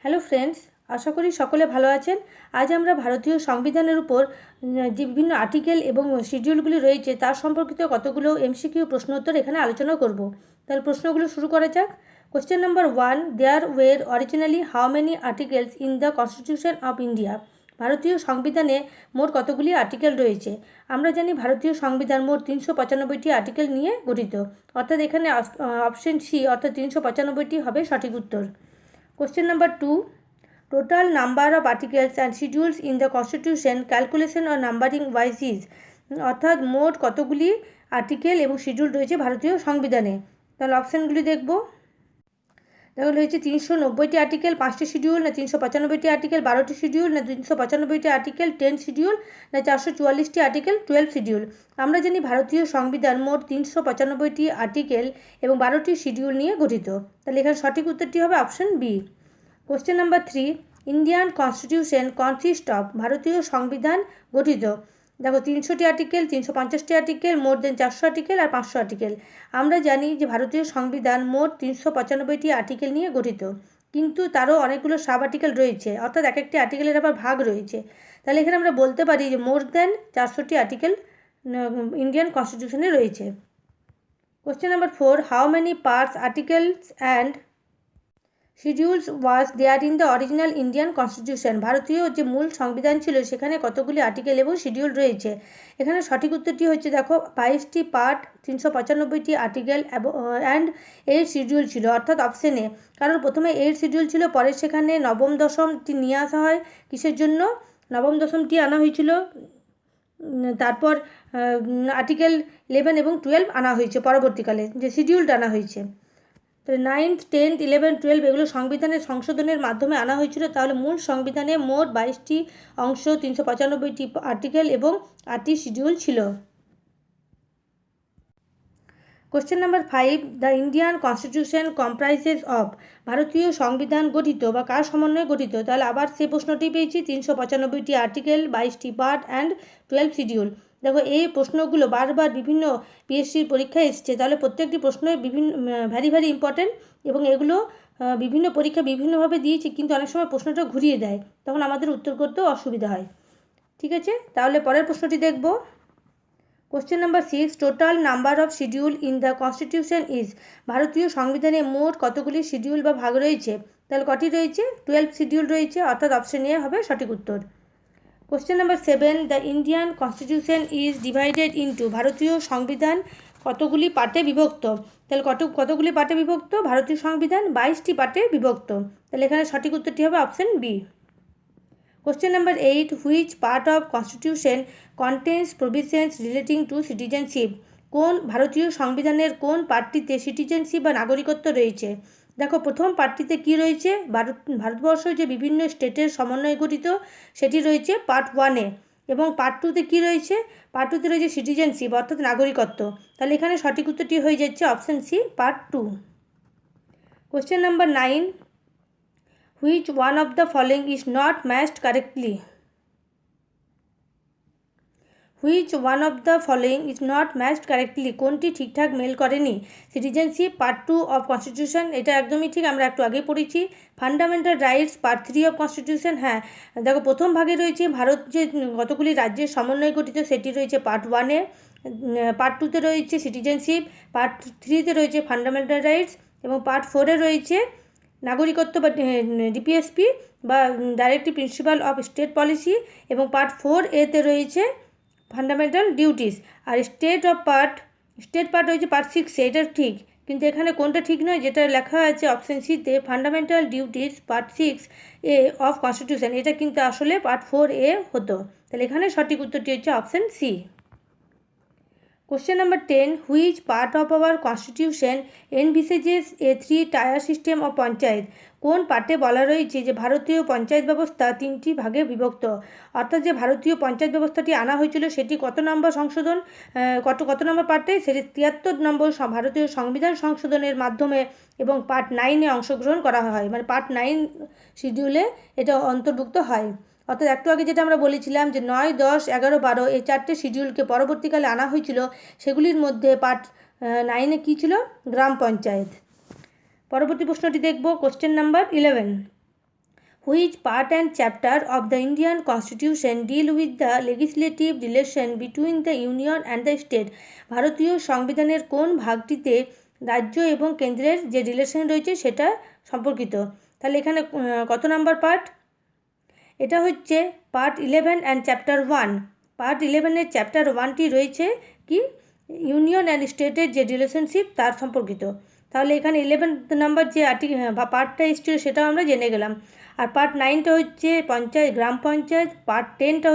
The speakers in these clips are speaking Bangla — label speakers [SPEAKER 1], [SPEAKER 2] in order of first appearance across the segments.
[SPEAKER 1] হ্যালো ফ্রেন্ডস, আশা করি সকলে ভালো আছেন। আজ আমরা ভারতীয় সংবিধানের উপর যে বিভিন্ন আর্টিকেল এবং শিডিউলগুলি রয়েছে তার সম্পর্কিত কতগুলো এমসিকিউ প্রশ্ন উত্তর এখানে আলোচনা করব। তাহলে প্রশ্নগুলো শুরু করা যাক। Question number 1, there were originally how many articles in the constitution of India? ভারতীয় সংবিধানে মোট কতগুলি আর্টিকেল রয়েছে? আমরা জানি ভারতীয় সংবিধান মোট 395টি আর্টিকেল নিয়ে গঠিত, অর্থাৎ এখানে অপশন সি অর্থাৎ 395টি হবে সঠিক উত্তর। Question number 2, total number of articles and schedules in the constitution calculation or numbering wise is, অর্থাৎ মোট কতগুলি আর্টিকেল এবং শিডিউল রয়েছে ভারতীয় সংবিধানে। তাহলে অপশানগুলি দেখব। তাহলে রয়েছে 390টি আর্টিকেল 5টি শিডিউল, না 395টি আর্টিকেল 12টি শিডিউল, না 395টি আর্টিকেল 10 শিডিউল, না 444টি আর্টিকেল 12 শিডিউল। আমরা জানি ভারতীয় সংবিধান মোট 395টি আর্টিকেল এবং 12টি শিডিউল নিয়ে গঠিত। তাহলে এখানে সঠিক উত্তরটি হবে option B. Question number 3, Indian constitution consist of, ভারতীয় সংবিধান গঠিত। দেখো 300টি আর্টিকেল, 350টি আর্টিকেল, মোর দেন 400 আর্টিকেল আর 500 আর্টিকেল। আমরা জানি যে ভারতীয় সংবিধান মোট 395টি আর্টিকেল নিয়ে গঠিত, কিন্তু তারও অনেকগুলো সাব আর্টিকেল রয়েছে, অর্থাৎ এক একটি আর্টিকেলের আবার ভাগ রয়েছে। তাহলে এখানে আমরা বলতে পারি যে মোর দেন 400টি আর্টিকেল ইন্ডিয়ান কনস্টিটিউশনে রয়েছে। Question number 4, how many parts articles and schedules was there in the original Indian constitution? ভারতীয় যে মূল সংবিধান ছিল সেখানে কতগুলি আর্টিকেল এবং শিডিউল রয়েছে? এখানে সঠিক উত্তরটি হচ্ছে, দেখো 22টি পার্ট, 395টি আর্টিকেল অ্যান্ড 8 শিডিউল ছিল, অর্থাৎ অপশন এ। কারণ প্রথমে 8 শিডিউল ছিল, পরে সেখানে নবম দশমটি নিয়ে আসা হয়। কিসের জন্য? নবম দশমটি আনা হয়েছিল, তারপর আর্টিকেল 11 এবং 12 আনা হয়েছে পরবর্তীকালে, যে শিডিউলটা আনা হয়েছে। তো 9th, 10th, 11, 12 এগুলো সংবিধানের সংশোধনের মাধ্যমে আনা হয়েছিল। তাহলে মূল সংবিধানে মোট 22টি অংশ, 395টি আর্টিকেল এবং 8টি শিডিউল ছিল। Question number 5, the Indian constitution comprises of, ভারতীয় সংবিধান গঠিত বা কার সমন্বয়ে গঠিত? তাহলে আবার সে প্রশ্নটি পেয়েছি, 395টি আর্টিকেল, 22টি পার্ট অ্যান্ড 12 শিডিউল। দেখো এই প্রশ্নগুলো বারবার বিভিন্ন পিএসসির পরীক্ষায় এসছে, তাহলে প্রত্যেকটি প্রশ্নই বিভিন্ন ভ্যারি ইম্পর্টেন্ট, এবং এগুলো বিভিন্ন পরীক্ষা বিভিন্নভাবে দিয়েছে, কিন্তু অনেক সময় প্রশ্নটা ঘুরিয়ে দেয়, তখন আমাদের উত্তর করতেও অসুবিধা হয়। ঠিক আছে, তাহলে পরের প্রশ্নটি দেখব। Question number 6, total number of schedule in the constitution is, ভারতীয় সংবিধানে মোট কতগুলি শিডিউল বা ভাগ রয়েছে? তাহলে কটি রয়েছে? 12 শিডিউল রয়েছে, অর্থাৎ অপশন এ হবে সঠিক উত্তর। Question number 7, the Indian constitution is divided into, ভারতীয় সংবিধান কতগুলি পার্টে বিভক্ত? তাহলে কতগুলি পার্টে বিভক্ত? ভারতীয় সংবিধান 22টি পার্টে বিভক্ত। তাহলে এখানে সঠিক উত্তরটি হবে option B. Question number 8, which part of constitution contains provisions relating to citizenship? কোন ভারতীয় সংবিধানের কোন পার্টটিতে সিটিজেনশিপ বা নাগরিকত্ব রয়েছে? দেখো প্রথম পার্টটিতে কি রয়েছে? ভারতবর্ষ যে বিভিন্ন স্টেটের সমন্বয়ে গঠিত, সেটি রয়েছে পার্ট 1-এ, এবং পার্ট 2-তে কী রয়েছে? পার্ট 2-তে রয়েছে সিটিজেনশিপ অর্থাৎ নাগরিকত্ব। তাহলে এখানে সঠিক উত্তরটি হয়ে যাচ্ছে option C, part 2। Question number 9, which one of the following is not matched correctly? Which one of the following is not matched correctly? কোনটি ঠিকঠাক মেল করেনি? সিটিজেনশিপ পার্ট 2 অফ কনস্টিটিউশন, এটা একদমই ঠিক, আমরা একটু আগে পড়েছি। Fundamental rights part 3 of constitution, হ্যাঁ দেখো প্রথম ভাগে রয়েছে ভারত যে কতগুলি রাজ্যের সমন্বয়ে গঠিত, সেটি রয়েছে পার্ট 1-এ। পার্ট 2-তে রয়েছে সিটিজেনশিপ, পার্ট 3-তে রয়েছে ফান্ডামেন্টাল রাইটস, এবং পার্ট 4-এ রয়েছে নাগরিকত্ব বা ডিপিএসপি বা directive principle of state policy, এবং পার্ট 4-এতে রয়েছে ফান্ডামেন্টাল ডিউটিস। আর স্টেট পার্ট রয়েছে পার্ট 6-এ, এটা ঠিক, কিন্তু এখানে কোনটা ঠিক নয়? যেটা লেখা আছে অপশন সিতে ফান্ডামেন্টাল ডিউটিস পার্ট 6-এ অফ কনস্টিটিউশন, এটা কিন্তু আসলে পার্ট 4-এ হতো। তাহলে এখানে সঠিক উত্তরটি হচ্ছে option C. Question number 10, which part of our constitution envisages a 3-tier system of panchayat? কোন পার্টে বলা রয়েছে যে ভারতীয় পঞ্চায়েত ব্যবস্থা 3টি ভাগে বিভক্ত? অর্থাৎ যে ভারতীয় পঞ্চায়েত ব্যবস্থাটি আনা হয়েছিল সেটি কত নম্বর সংশোধন, কত নম্বর পার্টে? সেটি 73 নম্বর ভারতীয় সংবিধান সংশোধনের মাধ্যমে, এবং পার্ট 9-এ অংশগ্রহণ করা হয়, মানে পার্ট 9 শিডিউলে এটা অন্তর্ভুক্ত হয়। অর্থাৎ একটু আগে যেটা আমরা বলেছিলাম যে 9, 10, 11, 12 এই 4টে শিডিউলকে পরবর্তীকালে আনা হয়েছিল, সেগুলির মধ্যে পার্ট 9-এ কী ছিল? গ্রাম পঞ্চায়েত। পরবর্তী প্রশ্নটি দেখব, question number 11, Which part and chapter of the Indian Constitution deal with the legislative relation between the union and the state? ভারতীয় সংবিধানের কোন ভাগটিতে রাজ্য এবং কেন্দ্রের যে রিলেশন রয়েছে সেটা সম্পর্কিত? তাহলে এখানে কত নাম্বার পার্ট? এটা হচ্ছে পার্ট 11 অ্যান্ড চ্যাপ্টার 1। পার্ট 11-এর চ্যাপ্টার 1টি রয়েছে কি ইউনিয়ন অ্যান্ড স্টেটের যে রিলেশনশিপ তার সম্পর্কিত। তাহলে এখানে 11 নাম্বার যে পার্টটা এসেছিল সেটাও আমরা জেনে গেলাম। আর পার্ট 9টা হচ্ছে গ্রাম পঞ্চায়েত, পার্ট 10টা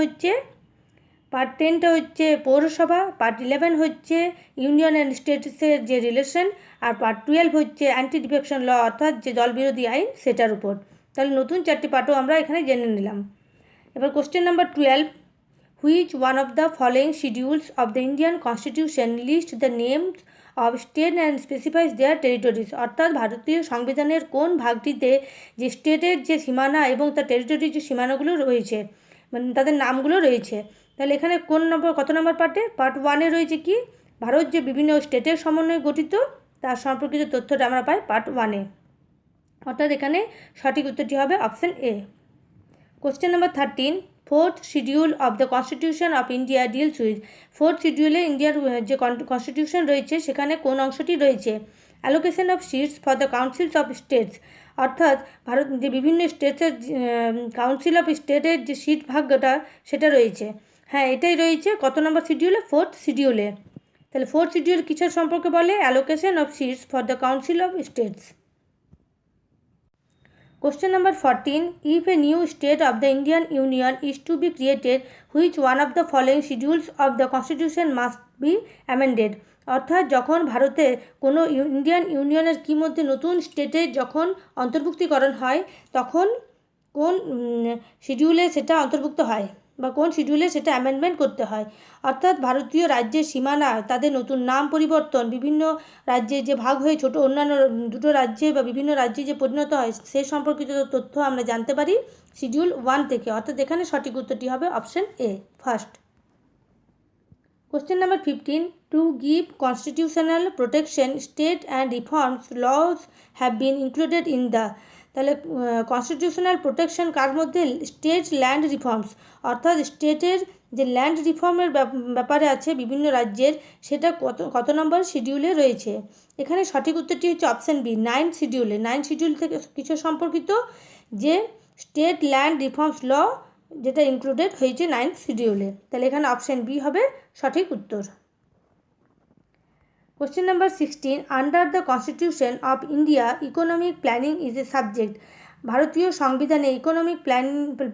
[SPEAKER 1] হচ্ছে পৌরসভা, পার্ট 11 হচ্ছে ইউনিয়ন অ্যান্ড স্টেটসের যে রিলেশন, আর পার্ট 12 হচ্ছে অ্যান্টি ডিফেকশন ল অর্থাৎ যে দলবিরোধী আইন সেটার উপর। তাহলে নতুন 4টি পার্টও আমরা এখানে জেনে নিলাম। এবার question number 12, which one of the following schedules of the Indian constitution list the names of state and specifies their territories? অর্থাৎ ভারতীয় সংবিধানের কোন ভাগটিতে যে স্টেটের যে সীমানা এবং তার টেরিটরির যে সীমানাগুলো রয়েছে মানে তাদের নামগুলো রয়েছে। তাহলে এখানে কত নম্বর পার্টে? পার্ট 1-এ রয়েছে কি ভারত যে বিভিন্ন স্টেটের সমন্বয়ে গঠিত তার সম্পর্কিত তথ্যটা আমরা পাই পার্ট 1-এ। অর্থাৎ এখানে সঠিক উত্তরটি হবে option A. Question number 13, fourth schedule of the constitution of India deals with? Fourth শিডিউলে ইন্ডিয়ার যে কনস্টিটিউশন রয়েছে সেখানে কোন অংশটি রয়েছে? Allocation of seats for the councils of states. অর্থাৎ ভারত যে বিভিন্ন স্টেটসের কাউন্সিল অফ স্টেটের যে সিট ভাগ্যটা সেটা রয়েছে। হ্যাঁ, এটাই রয়েছে কত নম্বর শিডিউলে? ফোর্থ শিডিউলে। তাহলে ফোর্থ শিডিউল কিসের সম্পর্কে বলে? Allocation of seats for the council of states. Question number 14, if a new state of the Indian Union is to be created, which one of the following schedules of the constitution must be amended? অর্থাৎ যখন ভারতে কোনো ইন্ডিয়ান ইউনিয়নের কি মধ্যে নতুন স্টেটের যখন অন্তর্ভুক্তিকরণ হয় তখন কোন শিডিউলে সেটা অন্তর্ভুক্ত হয় বা কোন শিডিউলে সেটা অ্যামেন্ডমেন্ট করতে হয়। অর্থাৎ ভারতীয় রাজ্যের সীমানা, তাদের নতুন নাম পরিবর্তন, বিভিন্ন রাজ্যে যে ভাগ হয়ে ছোটো অন্যান্য দুটো রাজ্যে বা বিভিন্ন রাজ্যে যে পরিণত হয় সে সম্পর্কিত তথ্য আমরা জানতে পারি শিডিউল 1 থেকে। অর্থাৎ এখানে সঠিক উত্তরটি হবে option A, first. Question number 15, to give constitutional protection state and reforms laws have been included in the? তাহলে কনস্টিটিউশনাল প্রোটেকশন কার মধ্যে? State land reforms. অর্থাৎ স্টেটের যে ল্যান্ড রিফর্মের ব্যাপারে আছে বিভিন্ন রাজ্যের সেটা কত নম্বর শিডিউলে রয়েছে? এখানে সঠিক উত্তরটি হচ্ছে অপশান বি, 9 শিডিউলে। 9 শিডিউল থেকে কিছু সম্পর্কিত যে স্টেট ল্যান্ড রিফর্মস ল যেটা ইনক্লুডেড হয়েছে 9 শিডিউলে। তাহলে এখানে অপশান বি হবে সঠিক উত্তর। Question number 16, under the Constitution of India, economic planning is a subject. ভারতীয় সংবিধানে ইকোনমিক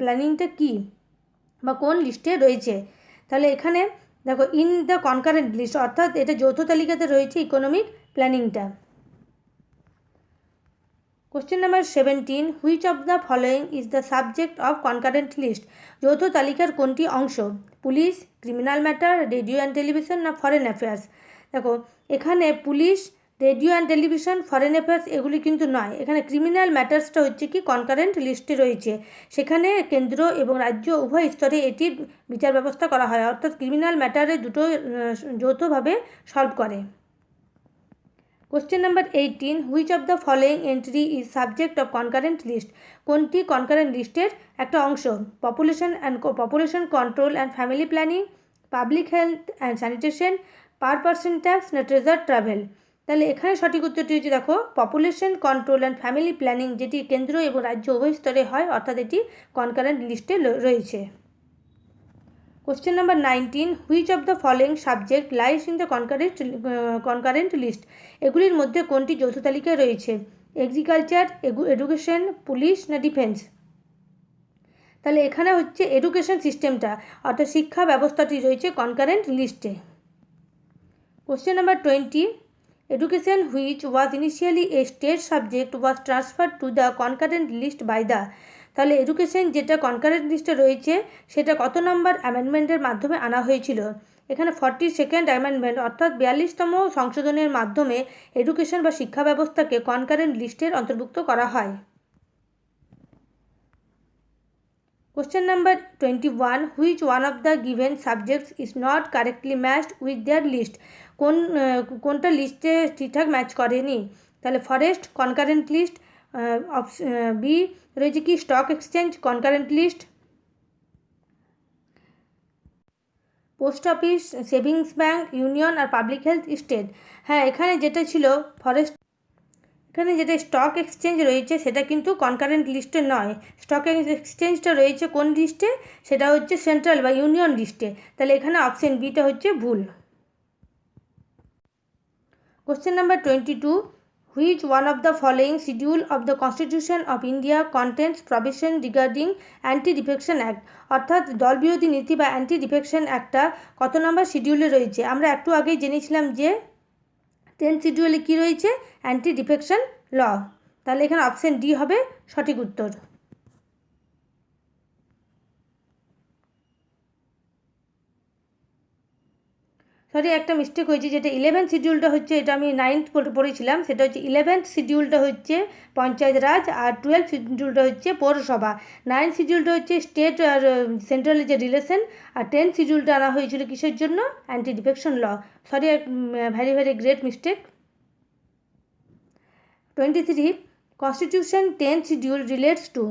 [SPEAKER 1] প্ল্যানিংটা কি বা কোন লিস্টে রয়েছে? তাহলে এখানে দেখো ইন দ্য কনকারেন্ট লিস্ট, অর্থাৎ এটা যৌথ তালিকাতে রয়েছে ইকোনমিক প্ল্যানিংটা। Question number 17, which of the following is the subject of concurrent list? যৌথ তালিকার কোনটি অংশ? Police, criminal matter, radio and television না ফরেন অ্যাফেয়ার্স? দেখো এখানে police, radio and television, foreign affairs এগুলি কিন্তু নয়। এখানে ক্রিমিনাল ম্যাটার্সটা হচ্ছে কি কনকারেন্ট লিস্টে রয়েছে। সেখানে কেন্দ্র এবং রাজ্য উভয় স্তরে এটির বিচার ব্যবস্থা করা হয়, অর্থাৎ ক্রিমিনাল ম্যাটারে দুটো যৌথভাবে সলভ করে। Question number 18, which of the following entry is subject of concurrent list? কোনটি কনকারেন্ট লিস্টের একটা অংশ? Population control and family planning, public health and sanitation, per person tax না ট্রেজার ট্রাভেল? তাহলে এখানে সঠিক উত্তরটি হচ্ছে দেখো population control and family planning, যেটি কেন্দ্র এবং রাজ্য উভয় স্তরে হয়, অর্থাৎ এটি কনকারেন্ট লিস্টে রয়েছে। Question number 19, which of the following subject lies in the concurrent list? এগুলির মধ্যে কোনটি যৌথ তালিকায় রয়েছে? এগ্রিকালচার, এডুকেশন, পুলিশ না ডিফেন্স? তাহলে এখানে হচ্ছে এডুকেশন সিস্টেমটা অর্থাৎ শিক্ষা ব্যবস্থাটি রয়েছে কনকারেন্ট লিস্টে। Question number 20, education which was initially a state subject was transferred to the concurrent list by the? তাহলে এডুকেশন যেটা কনকারেন্ট লিস্টে রয়েছে সেটা কত নম্বর অ্যামেন্ডমেন্টের মাধ্যমে আনা হয়েছিল? এখানে 42nd অ্যামেন্ডমেন্ট অর্থাৎ 42তম সংশোধনের মাধ্যমে এডুকেশন বা শিক্ষা ব্যবস্থাকে কনকারেন্ট লিস্টের অন্তর্ভুক্ত করা হয়। Question number 21, which one of the given subjects is not correctly matched with their list? কোনটা লিস্টে ঠিকঠাক ম্যাচ করেনি? তাহলে ফরেস্ট কনকারেন্ট লিস্ট, বি রয়েছে কি stock exchange, concurrent list, post office, savings bank, union আর পাবলিক হেলথ স্টেট। হ্যাঁ, এখানে যেটা ছিল ফরেস্ট, এখানে যেটা স্টক এক্সচেঞ্জ রয়েছে সেটা কিন্তু কনকারেন্ট লিস্টে নয়। স্টক এক্সচেঞ্জটা রয়েছে কোন লিস্টে? সেটা হচ্ছে সেন্ট্রাল বা ইউনিয়ন লিস্টে। তাহলে এখানে অপশন বিটা হচ্ছে ভুল। Question number 22, which one of the following schedule of the constitution of India contents provision regarding anti defection act? অর্থাৎ দলবিরোধী নীতি বা অ্যান্টি ডিফেকশন অ্যাক্টটা কত নম্বর শিডিউলে রয়েছে? আমরা একটু আগেই জেনেছিলাম যে 10 শিডিউলে কী রয়েছে? Anti defection law. তাহলে এখানে অপশন ডি হবে সঠিক উত্তর। সরি, একটা মিস্টেক হয়েছে, যেটা 11 শিডিউলটা হচ্ছে, এটা আমি 9th পড়েছিলাম, সেটা হচ্ছে 11th শিডিউলটা হচ্ছে পঞ্চায়েত রাজ, আর 12 শিডিউলটা হচ্ছে পৌরসভা। 9 শিডিউলটা হচ্ছে স্টেট আর সেন্ট্রালের যে রিলেশন, আর 10 শিডিউলটা আনা হয়েছিল কিসের জন্য? Anti defection law. Sorry, very very great mistake. 23, constitution 10 schedule relates to.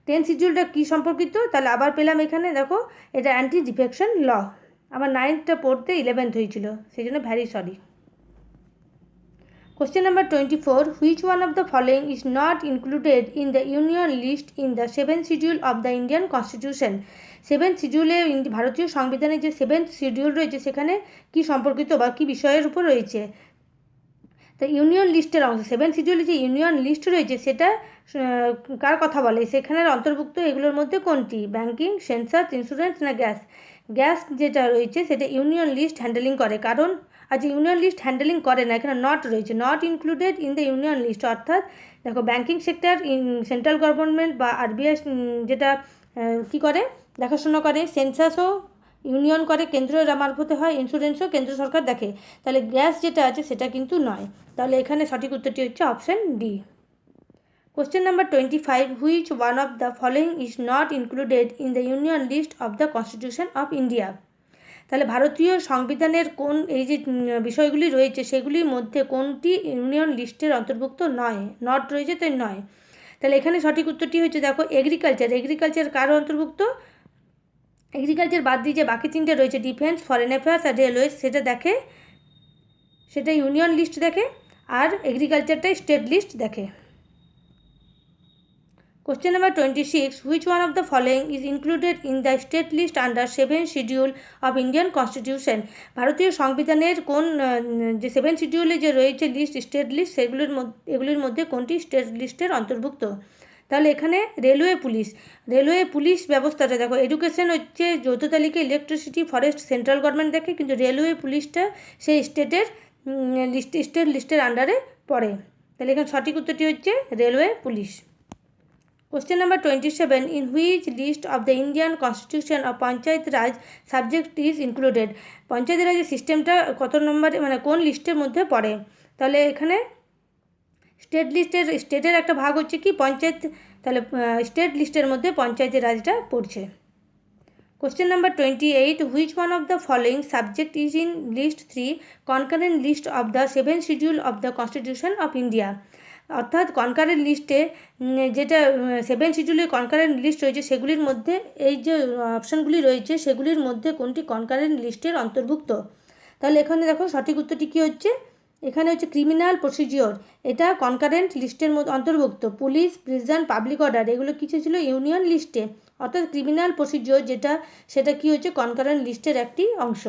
[SPEAKER 1] 10 শিডিউলটা কী সম্পর্কিত? তাহলে আবার পেলাম এখানে, দেখো এটা অ্যান্টি ডিফেকশন ল। আমার 9th পড়তে 11th হয়েছিল, সেই জন্য very sorry. Question number 24, which one of the following is not included in the union list in the 7th schedule of the Indian constitution? 7th শিডিউলে ভারতীয় সংবিধানের যে 7th শিডিউল রয়েছে সেখানে কি সম্পর্কিত বা কী বিষয়ের উপর রয়েছে? তো ইউনিয়ন লিস্টের অংশ, 7th শিডিউলে যে ইউনিয়ন লিস্ট রয়েছে সেটা কার কথা বলে? সেখানের অন্তর্ভুক্ত এগুলোর মধ্যে কোনটি? ব্যাঙ্কিং, সেন্সাস, ইন্স্যুরেন্স না গ্যাস? গ্যাস যেটা রয়েছে সেটা ইউনিয়ন লিস্ট হ্যান্ডেলিং করে, কারণ আজ ইউনিয়ন লিস্ট হ্যান্ডেলিং করে না, এখানে নট রয়েছে, not included in the union list. অর্থাৎ দেখো, ব্যাঙ্কিং সেক্টর সেন্ট্রাল গভর্নমেন্ট বা আরবিআই যেটা কী করে, দেখাশোনা করে, সেন্সাসও ইউনিয়ন করে, কেন্দ্রের মারফতে হয়, ইন্স্যুরেন্সও কেন্দ্র সরকার দেখে। তাহলে গ্যাস যেটা আছে সেটা কিন্তু নয়। তাহলে এখানে সঠিক উত্তরটি হচ্ছে option D. Question number 25, which one of the following is not included in the union list of the constitution of India? তাহলে ভারতীয় সংবিধানের কোন এই যে বিষয়গুলি রয়েছে সেগুলির মধ্যে কোনটি ইউনিয়ন লিস্টের অন্তর্ভুক্ত নয়? নট রয়েছে, তাই নয়। তাহলে এখানে সঠিক উত্তরটি হচ্ছে, দেখো এগ্রিকালচার। এগ্রিকালচার কার অন্তর্ভুক্ত? এগ্রিকালচার বাদ দিয়ে যে বাকি তিনটে রয়েছে, ডিফেন্স, ফরেন অ্যাফেয়ার্স আর রেলওয়েজ, সেটা দেখে, সেটা ইউনিয়ন লিস্ট দেখে, আর এগ্রিকালচারটাই স্টেট লিস্ট দেখে। Question number 26, which one of the following is included in the state list under 7th schedule of Indian constitution? ভারতীয় সংবিধানের কোন যে 7th শিডিউলে যে রয়েছে লিস্ট, স্টেট লিস্ট, এগুলির মধ্যে কোনটি স্টেট লিস্টের অন্তর্ভুক্ত? তাহলে এখানে রেলওয়ে পুলিশ। রেলওয়ে পুলিশ ব্যবস্থাটা দেখো, এডুকেশন হচ্ছে যৌথ তালিকা, ইলেকট্রিসিটি, ফরেস্ট সেন্ট্রাল গভর্নমেন্ট দেখে, কিন্তু রেলওয়ে পুলিশটা সেই স্টেটের স্টেট লিস্টের আন্ডারে পড়ে। তাহলে এখানে সঠিক উত্তরটি হচ্ছে railway police. Question number 27, in which list of the Indian constitution of panchayat raj subject is included? Panchayat রাজের সিস্টেমটা কত নম্বরে, মানে কোন লিস্টের মধ্যে পড়ে? তাহলে এখানে স্টেটের একটা ভাগ হচ্ছে কি পঞ্চায়েত, তাহলে স্টেট লিস্টের মধ্যে পঞ্চায়েতের রাজটা পড়ছে। Question number 28, which one of the following subject is in list 3 concurrent list of the 7th schedule of the constitution of India? অর্থাৎ কনকারেন্ট লিস্টে যেটা 7th শিডিউলের কনকারেন্ট লিস্ট রয়েছে সেগুলির মধ্যে এই যে অপশানগুলি রয়েছে সেগুলির মধ্যে কোনটি কনকারেন্ট লিস্টের অন্তর্ভুক্ত? তাহলে এখানে দেখো সঠিক উত্তরটি কী হচ্ছে, এখানে হচ্ছে ক্রিমিনাল প্রসিডিওর, এটা কনকারেন্ট লিস্টের মধ্যে অন্তর্ভুক্ত। পুলিশ, প্রিজন, পাবলিক অর্ডার এগুলো কিছু ছিল ইউনিয়ন লিস্টে, অর্থাৎ ক্রিমিনাল প্রসিডিওর যেটা, সেটা কি হচ্ছে কনকারেন্ট লিস্টের একটি অংশ।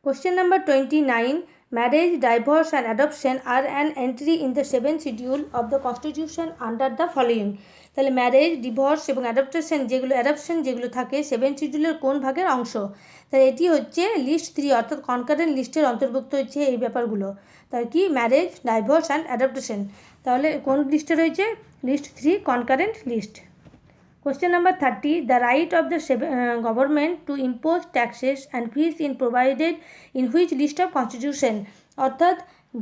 [SPEAKER 1] Question number 29, marriage, divorce and adoption are an entry in the 7th schedule of the constitution under the following? তাহলে ম্যারেজ, ডিভোর্স এবং অ্যাডপশন যেগুলো থাকে 7th শিডিউলের কোন ভাগের অংশ? তাহলে এটি হচ্ছে লিস্ট 3, অর্থাৎ কনকারেন্ট লিস্টের অন্তর্ভুক্ত হচ্ছে এই ব্যাপারগুলো। তাহলে কি ম্যারেজ, ডাইভোর্স অ্যান্ড অ্যাডপশন, তাহলে কোন লিস্টে রয়েছে? List 3 concurrent list. Question number 30, the right of the government to impose taxes and fees in provided in which list of constitution? অর্থাৎ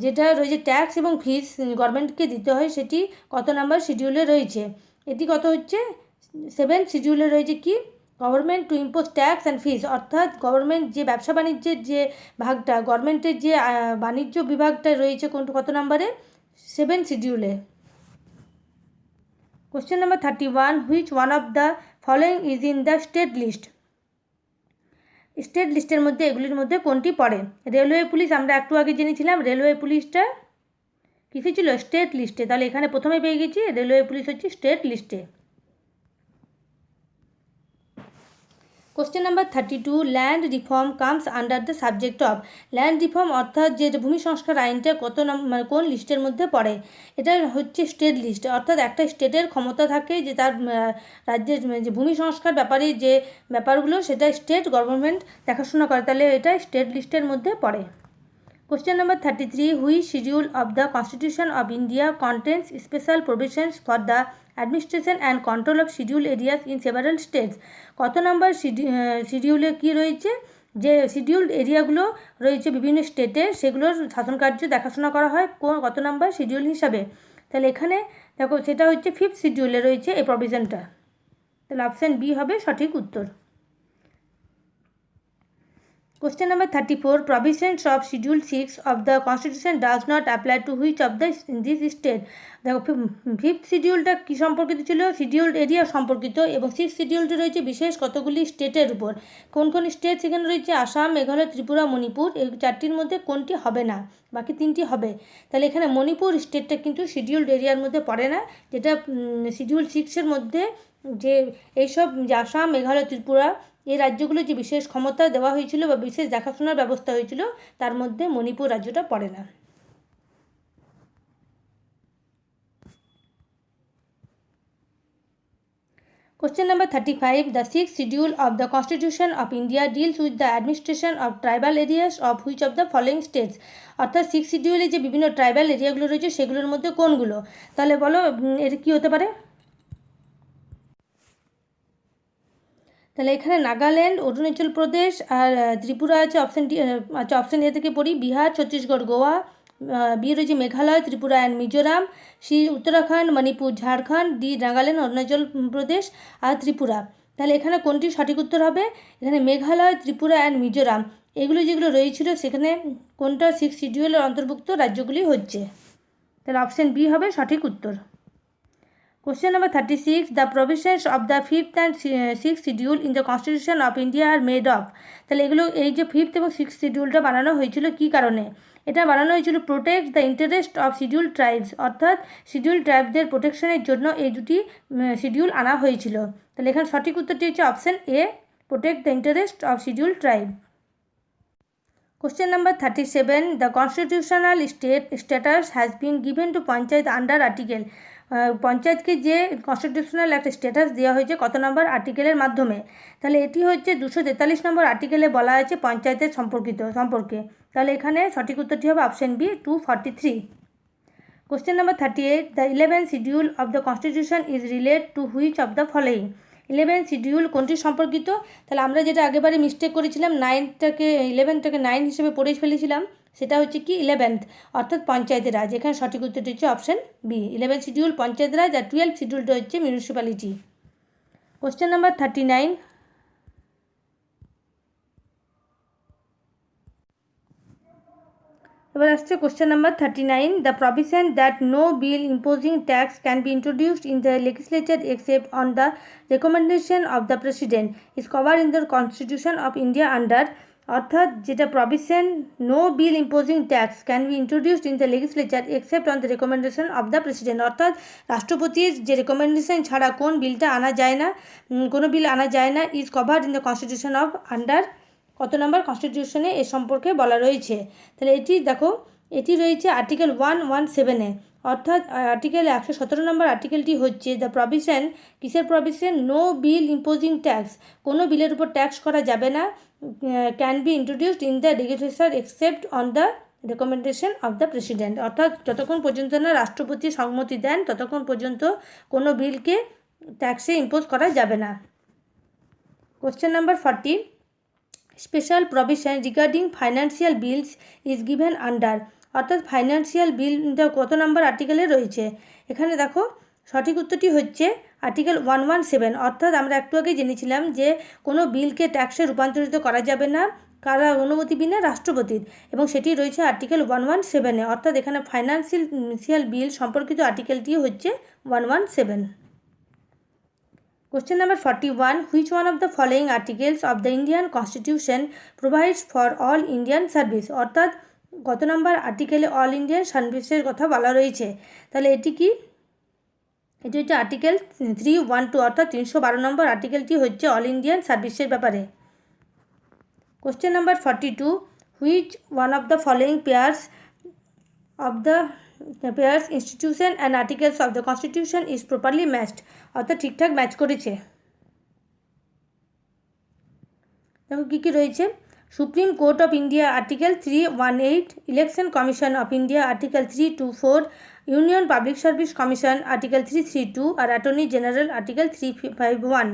[SPEAKER 1] যেটা রয়েছে ট্যাক্স এবং ফিস গভর্নমেন্টকে দিতে হয় সেটি কত নাম্বার শিডিউলে রয়েছে? এটি কত হচ্ছে 7th শিডিউলে রয়েছে কি government to impose tax and fees, অর্থাৎ গভর্নমেন্ট যে ব্যবসা বাণিজ্যের যে ভাগটা, গভর্নমেন্টের যে বাণিজ্য বিভাগটা রয়েছে কত নম্বরে? 7 শিডিউলে। Question number 31, which one of the following is in the state list? State লিস্টের মধ্যে এগুলির মধ্যে কোনটি পড়ে? রেলওয়ে পুলিশ আমরা একটু আগে জেনেছিলাম, রেলওয়ে পুলিশটা কিসে ছিল? স্টেট লিস্টে। তাহলে এখানে প্রথমে পেয়ে গেছি রেলওয়ে পুলিশ হচ্ছে স্টেট লিস্টে। Question number 32, land reform comes under the subject of? Land reform অর্থাৎ যে ভূমি সংস্কার আইনটা মানে কোন লিস্টের মধ্যে পড়ে? এটা হচ্ছে স্টেট লিস্ট, অর্থাৎ একটা স্টেটের ক্ষমতা থাকে যে তার রাজ্যের যে ভূমি সংস্কার ব্যাপারে যে ব্যাপারগুলো সেটা স্টেট গভর্নমেন্ট দেখাশোনা করে, তাহলে এটা স্টেট লিস্টের মধ্যে পড়ে। Question number 33, which schedule of the Constitution of India contains special provisions for the administration and control of scheduled areas in several states? কত নম্বর শিডিউলে কি রয়েছে? যে শিডিউলড এরিয়াগুলো রয়েছে বিভিন্ন স্টেটে, সেগুলোর শাসন কার্য দেখাশোনা করা হয় কত নম্বর শিডিউল হিসাবে? তাহলে এখানে দেখো সেটা হচ্ছে 5th শিডিউলে রয়েছে এই প্রভিশনটা। তাহলে অপশান বি হবে সঠিক উত্তর। Question number 34, provisions of Schedule 6 of the Constitution does not apply to which of this state? দেখো 5th শিডিউলটা কী সম্পর্কিত ছিল? শিডিউলড এরিয়া সম্পর্কিত, এবং 6th শিডিউলটা রয়েছে বিশেষ কতগুলি স্টেটের উপর। কোন কোন স্টেট সেখানে রয়েছে? আসাম, মেঘালয়, ত্রিপুরা, মণিপুর। এই 4টির মধ্যে কোনটি হবে না? বাকি 3টি হবে। তাহলে এখানে মণিপুর স্টেটটা কিন্তু শিডিউলড এরিয়ার মধ্যে পড়ে না, যেটা শিডিউল 6-এর মধ্যে যে এইসব যে আসাম, মেঘালয়, ত্রিপুরা এই রাজ্যগুলো যে বিশেষ ক্ষমতা দেওয়া হয়েছিল বা বিশেষ দেখাশোনার ব্যবস্থা হয়েছিল তার মধ্যে মণিপুর রাজ্যটা পড়ে না। Question number 35, the 6th schedule of the Constitution of India deals with the administration of tribal areas of which of the following states? অর্থাৎ 6th শিডিউলে যে বিভিন্ন ট্রাইবাল এরিয়াগুলো রয়েছে সেগুলোর মধ্যে কোনগুলো? তাহলে বলো এটা কী হতে পারে? তাহলে এখানে নাগাল্যান্ড, অরুণাচল প্রদেশ আর ত্রিপুরা আছে অপশান ডি। আচ্ছা, অপশান এ থেকে পড়ি, বিহার, ছত্তিশগড়, গোয়া। বি রয়েছে Meghalaya, Tripura and Mizoram. C Uttarakhand, Manipur, Jharkhand. D Nagaland, Arunachal Pradesh আর ত্রিপুরা। তাহলে এখানে কোনটি সঠিক উত্তর হবে? এখানে মেঘালয়, ত্রিপুরা অ্যান্ড মিজোরাম এগুলো যেগুলো রয়েছিল সেখানে কোনটা 6th শিডিউলের অন্তর্ভুক্ত রাজ্যগুলি হচ্ছে। তাহলে অপশান বি হবে সঠিক উত্তর। Question number 36, the provisions of the 5th and 6th schedule in the Constitution of India are made of? তাহলে এগুলো এই যে 5th এবং 6th শিডিউলটা বানানো হয়েছিল কী কারণে? এটা বানানো হয়েছিল protect the interest of schedule tribes, অর্থাৎ শিডিউল ট্রাইবদের প্রোটেকশনের জন্য এই দুটি শিডিউল আনা হয়েছিল। তাহলে এখানে সঠিক উত্তরটি হচ্ছে option A, protect the interest of schedule tribe. Question number 37, the constitutional status has been given to Panchayat under article? পঞ্চায়েতকে যে কনস্টিটিউশনাল একটা স্ট্যাটাস দেওয়া হয়েছে কত নম্বর আর্টিকেলের মাধ্যমে? তাহলে এটি হচ্ছে 243 নম্বর আর্টিকেলে বলা আছে পঞ্চায়েতের সম্পর্কে। তাহলে এখানে সঠিক উত্তরটি হবে option B, 243। Question number 38, the 11th schedule of the Constitution is related to which of the following? 11th schedule কোনটি সম্পর্কিত? তাহলে আমরা যেটা আগেবারে মিস্টেক করেছিলাম 11টাকে 9 হিসেবে পড়ে ফেলেছিলাম, সেটা হচ্ছে কি 11th, অর্থাৎ পঞ্চায়েতের রাজ। এখানে সঠিক উত্তরটি হচ্ছে option B, 11th schedule panchayat raj আর 12th শিডিউলটা হচ্ছে মিউনিসিপ্যালিটি। কোশ্চেন নাম্বার 39, এবার আসছে question number 39, the provision that no bill imposing tax can be introduced in the legislature except on the recommendation of the president is cover in the constitution of India under? অর্থাৎ যেটা provision no bill imposing tax can be introduced in the legislature except on the recommendation of the president, অর্থাৎ রাষ্ট্রপতির যে রেকমেন্ডেশন ছাড়া কোন বিলটা আনা যায় না, কোনো বিল আনা যায় না, is covered in the constitution of under কত নম্বর কনস্টিটিউশনে এ সম্পর্কে বলা রয়েছে? তাহলে এটি দেখো, এটি রয়েছে আর্টিকেল 117-এ, অর্থাৎ আর্টিকেল 117 নম্বর আর্টিকেলটি হচ্ছে দ্য প্রভিশন, কিসের provision? No bill imposing tax, কোনো বিলের উপর ট্যাক্স করা যাবে না, can be introduced in the legislature except on the recommendation of the president, অর্থাৎ যতক্ষণ পর্যন্ত না রাষ্ট্রপতি সম্মতি দেন ততক্ষণ পর্যন্ত কোনো বিলকে ট্যাক্সে ইম্পোজ করা যাবে না। Question number 40, special provision regarding financial bills is given under? অর্থাৎ ফাইন্যান্সিয়াল বিলটা কত নম্বর আর্টিকেলে রয়েছে? এখানে দেখো সঠিক উত্তরটি হচ্ছে আর্টিকেল 117, অর্থাৎ আমরা একটু আগে জেনেছিলাম যে কোনো বিলকে ট্যাক্সে রূপান্তরিত করা যাবে না কারা অনুমতি বিনা রাষ্ট্রপতির, এবং সেটি রয়েছে আর্টিকেল 117-এ, অর্থাৎ এখানে ফাইন্যান্সিয়াল বিল সম্পর্কিত আর্টিকেলটি হচ্ছে 117। Question number 41. Which one of the following articles of the Indian Constitution provides for all Indian service? অর্থাৎ কত নম্বর আর্টিকেলে অল ইন্ডিয়ান সার্ভিসের কথা বলা রয়েছে? তাহলে এটি কি? এটি হচ্ছে আর্টিকেল 312, অর্থাৎ 312 নম্বর আর্টিকেলটি হচ্ছে অল ইন্ডিয়ান সার্ভিসের ব্যাপারে। Question number 42. Which one of the following pairs institution and articles of the constitution is properly matched? অর্থাৎ ঠিকঠাক ম্যাচ করেছে। দেখো কী কী রয়েছে। Supreme Court of India article 318, Election Commission of India article 324, Union Public Service Commission article 332 আর অ্যাটর্নি জেনারেল আর্টিকেল 351।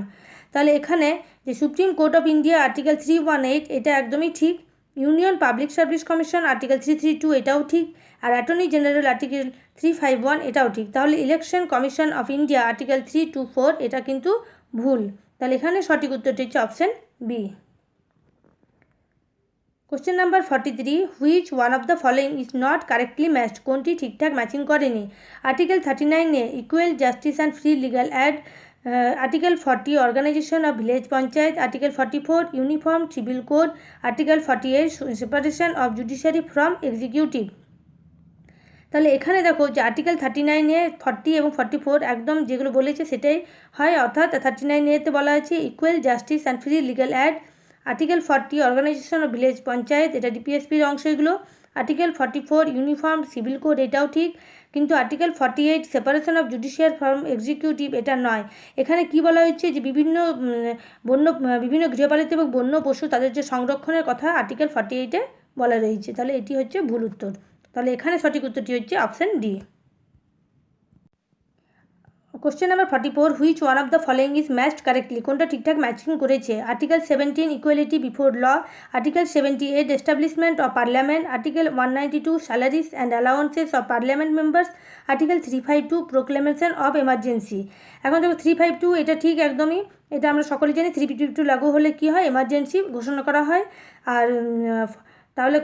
[SPEAKER 1] তাহলে এখানে যে Supreme Court of India article 318 এটা একদমই ঠিক, Union Public Service Commission article 332 এটাও ঠিক, আর অ্যাটর্নি জেনারেল আর্টিকেল 351 এটাও ঠিক। তাহলে election Commission of India article 324 এটা কিন্তু ভুল। তাহলে এখানে সঠিক উত্তরটি হচ্ছে option B. Question number 43. Which one of the following is not correctly matched? কোনটি ঠিকঠাক ম্যাচিং করেনি? আর্টিকেল 39-এ equal justice and free legal aid, article 40 organisation of village panchayat, article 44 uniform civil code, article 48 separation of judiciary from executive. তাহলে এখানে দেখো যে আর্টিকেল 39-এ 40 এবং 44 একদম যেগুলো বলেছে সেটাই হয়, অর্থাৎ 39-এতে বলা হয়েছে equal justice and free legal aid, article 40 organisation of village panchayat এটা ডিপিএসপির অংশ এগুলো, আর্টিকেল 44 ইউনিফর্ম সিভিল কোড এটাও ঠিক, কিন্তু article 48 separation of judicial from executive এটা নয়। এখানে কি বলা হচ্ছে যে বিভিন্ন গৃহপালিত এবং বন্য পশু তাদের যে সংরক্ষণের কথা আর্টিকেল 48-এ বলা রয়েছে। তাহলে এটি হচ্ছে ভুল উত্তর। তাহলে এখানে সঠিক উত্তরটি হচ্ছে option D. Question number 44. Which one of the following is matched correctly? কোনটা ঠিকঠাক ম্যাচিং করেছে? Article 17 equality before law, article 78 establishment of parliament, article 192 salaries and allowances of parliament members, article 352 proclamation of emergency. এখন দেখো 352 এটা ঠিক একদমই, এটা আমরা সকলে জানি 352 লাগু হলে কি হয়, এমার্জেন্সি ঘোষণা করা হয়। আর তাহলে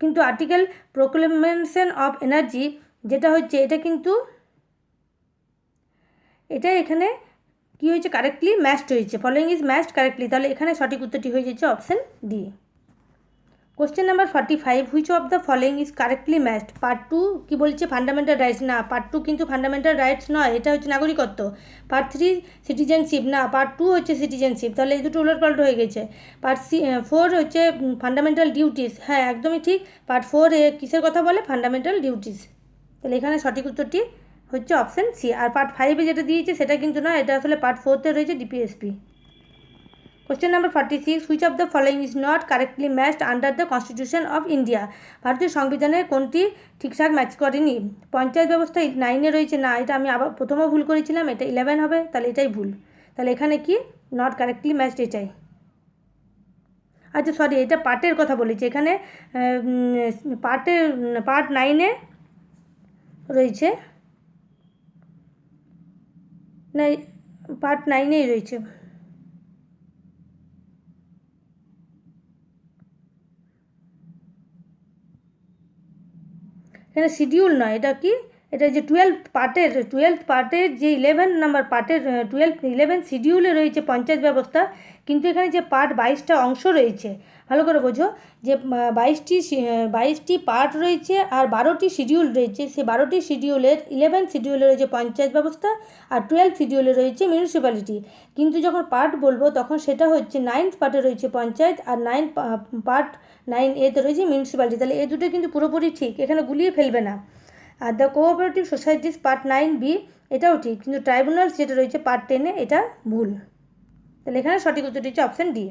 [SPEAKER 1] কিন্তু আর্টিকেল প্রোক্লেমেশন অফ এনার্জি যেটা হচ্ছে এটা কিন্তু এটা এখানে কি হয়েছে, কারেক্টলি ম্যাচড হয়েছে, ফলোইং ইজ ম্যাচড কারেক্টলি। তাহলে এখানে সঠিক উত্তরটি হয়ে যাচ্ছে option D. Question number 45. Which of the following is correctly matched? Part 2 কি বলছে, ফান্ডামেন্টাল রাইটস, না পার্ট 2 কিন্তু ফান্ডামেন্টাল রাইটস নয়, এটা হচ্ছে নাগরিকত্ব। পার্ট 3 সিটিজেনশিপ, না পার্ট 2 হচ্ছে সিটিজেনশিপ, তাহলে এই দুটো উলটপালট হয়ে গেছে। পার্ট 4 হচ্ছে ফান্ডামেন্টাল ডিউটিস, হ্যাঁ একদমই ঠিক, পার্ট 4 কিসের কথা বলে, ফান্ডামেন্টাল ডিউটিস। তাহলে এখানে সঠিক উত্তরটি হচ্ছে অপশন সি। আর পার্ট 5-এ যেটা দিয়েছে সেটা কিন্তু না, এটা আসলে পার্ট 4-তে রয়েছে DPSP. Question number 46. Which of the following is not correctly matched under the constitution of India? ভারতীয় সংবিধানের কোনটি ঠিকঠাক ম্যাচ করেনি? পঞ্চায়েত ব্যবস্থা 9-এ রয়েছে, না এটা আমি আবার প্রথমেও ভুল করেছিলাম, এটা 11 হবে, তাহলে এটাই ভুল। তাহলে এখানে কি নট কারেক্টলি ম্যাচড এটাই। আচ্ছা সরি, এটা পার্টের কথা বলেছি, এখানে পার্ট 9-এ রয়েছে, না পার্ট 9-এই রয়েছে। এখানে শিডিউল নয়, এটা কি, এটা যে 12th পার্টের যে 11 নাম্বার পার্টের 11 শিডিউলে রয়েছে পঞ্চায়েত ব্যবস্থা, কিন্তু এখানে যে পার্ট 22টা অংশ রয়েছে, ভালো করে বোঝো যে 22টি পার্ট রয়েছে আর 12টি শিডিউল রয়েছে, সেই 12টি শিডিউলের 11 শিডিউলে রয়েছে পঞ্চায়েত ব্যবস্থা আর 12 শিডিউলে রয়েছে মিউনিসিপ্যালিটি। কিন্তু যখন পার্ট বলবো তখন সেটা হচ্ছে 9th পার্টে রয়েছে পঞ্চায়েত আর পার্ট 9A-তে রয়েছে মিউনিসিপ্যালিটি। তাহলে এই দুটো কিন্তু পুরোপুরি ঠিক, এখানে গুলিয়ে ফেলবে না। Are the cooperative societies part 9B এটাও ঠিক, কিন্তু ট্রাইব্যুনালস যেটা রয়েছে পার্ট 10-এ এটা ভুল। তাহলে এখানে সঠিক উত্তরটি হচ্ছে option D.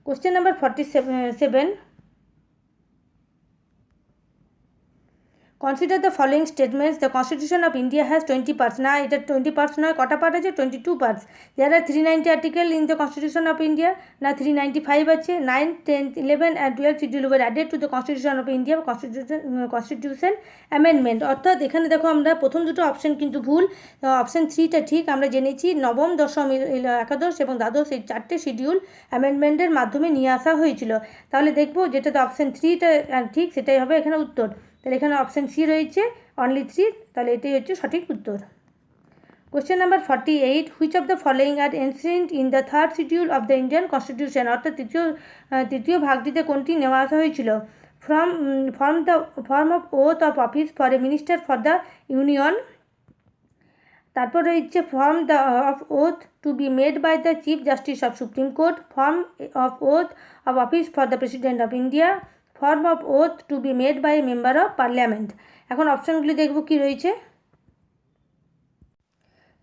[SPEAKER 1] Question number 47. Consider the following statements, the constitution of India has 20 parts. না, এটা 20 পার্টস নয়, কটা পার্ট আছে? 22 parts. There are 390 article in the constitution of India. না, 395 আছে। 9, 10, 11 and 12 schedule were added to the constitution of India, constitution amendment. অর্থাৎ এখানে দেখো আমরা প্রথম দুটো অপশন কিন্তু ভুল, অপশন 3টা ঠিক। আমরা জেনেছি নবম, দশম, একাদশ এবং দ্বাদশ এই 4টে শিডিউল অ্যামেন্ডমেন্টের মাধ্যমে নিয়ে আসা হয়েছিল। তাহলে দেখবো যেটাতে অপশন 3টা ঠিক, সেটাই হবে এখানে উত্তর। তাহলে এখানে অপশন সি রয়েছে অনলি 3, তাহলে এটাই হচ্ছে সঠিক উত্তর। Question number 48, which of the following are enshrined in the third schedule of the Indian constitution. অর্থাৎ তৃতীয় ভাগটিতে কোনটি নেওয়া আসা হয়েছিল? Form of oath of office for a minister for the union. তারপর রয়েছে form of oath to be made by the chief justice of Supreme Court, form of oath of office for the president of India, form of oath to be made by a member of parliament. এখন অপশানগুলি দেখব কি রয়েছে।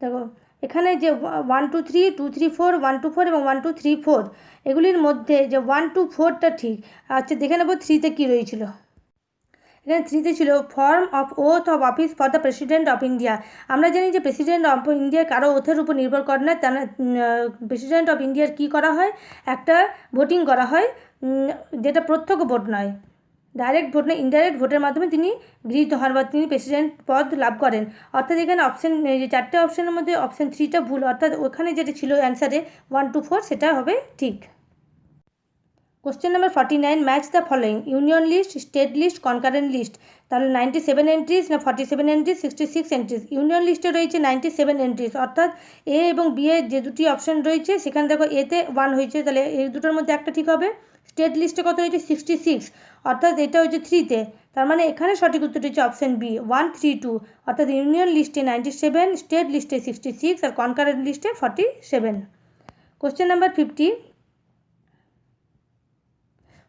[SPEAKER 1] দেখো এখানে যে 1, 2, 3, 2, 3, 4, 1, 2, 4 এবং 1, 2, 3, 4 এগুলির মধ্যে যে 1, 2, 4টা ঠিক। আচ্ছা দেখে নেব 3তে কী রয়েছিল। এখানে 3তে ছিল form of oath of office for the president of India. আমরা জানি যে প্রেসিডেন্ট অফ ইন্ডিয়া কারো ওথের উপর নির্ভর করে না, তার প্রেসিডেন্ট অফ ইন্ডিয়ার কী করা হয়, একটা ভোটিং করা হয়, যেটা প্রত্যক্ষ ভোট নয়, ডাইরেক্ট ভোট নয়, ইনডাইরেক্ট ভোটের মাধ্যমে তিনি গৃহীত হন বা তিনি প্রেসিডেন্ট পদ লাভ করেন। অর্থাৎ এখানে অপশান, যে 4টে অপশানের মধ্যে অপশান 3টা ভুল, অর্থাৎ ওখানে যেটা ছিল অ্যান্সারে 1, 2, 4 সেটা হবে ঠিক। Question number 49, match the following, union list, state list, concurrent list. তাহলে 97 এন্ট্রিজ না 47 এন্ট্রিজ, 66 এন্ট্রিজ। ইউনিয়ন লিস্টে রয়েছে 97 এন্ট্রিজ, অর্থাৎ এ এবং বি এর যে দুটি অপশান রয়েছে সেখানে দেখো এতে 1 হয়েছে, তাহলে এই দুটোর মধ্যে একটা ঠিক হবে। স্টেট লিস্টে কত হয়েছে? 66, অর্থাৎ এটা হচ্ছে 3তে, তার মানে এখানে সঠিক উত্তরটি হচ্ছে অপশান বি 1, 3, 2, অর্থাৎ ইউনিয়ন লিস্টে 97, স্টেট লিস্টে 66 আর কনকারেন্ট লিস্টে 47। Question number 50,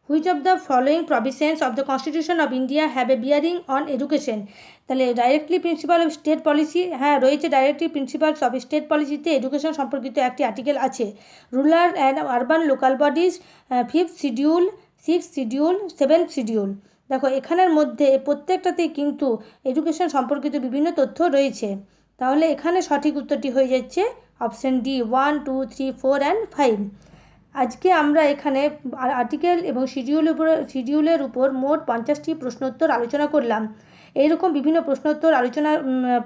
[SPEAKER 1] which of the following provisions of the Constitution of India have a bearing on education? তাহলে directly principal of state policy, হ্যাঁ রয়েছে, ডাইরেক্টলি প্রিন্সিপালস অফ স্টেট পলিসিতে এডুকেশন সম্পর্কিত একটি আর্টিকেল আছে। Rural and urban local bodies, 5th schedule, 6th schedule, 7th schedule. দেখো এখানের মধ্যে প্রত্যেকটাতেই কিন্তু এডুকেশন সম্পর্কিত বিভিন্ন তথ্য রয়েছে, তাহলে এখানে সঠিক উত্তরটি হয়ে যাচ্ছে অপশান ডি 1, 2, 3, 4 and 5। আজকে আমরা এখানে আর্টিকেল এবং শিডিউলের উপর মোট 50টি প্রশ্নোত্তর আলোচনা করলাম। এইরকম বিভিন্ন প্রশ্নোত্তর আলোচনা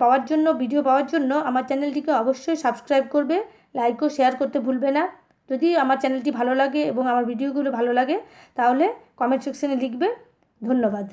[SPEAKER 1] পাওয়ার জন্য, ভিডিও পাওয়ার জন্য আমার চ্যানেলটিকে অবশ্যই সাবস্ক্রাইব করবে, লাইক ও শেয়ার করতে ভুলবে না। যদি আমার চ্যানেলটি ভালো লাগে এবং আমার ভিডিওগুলো ভালো লাগে তাহলে কমেন্ট সেকশনে লিখবে। ধন্যবাদ।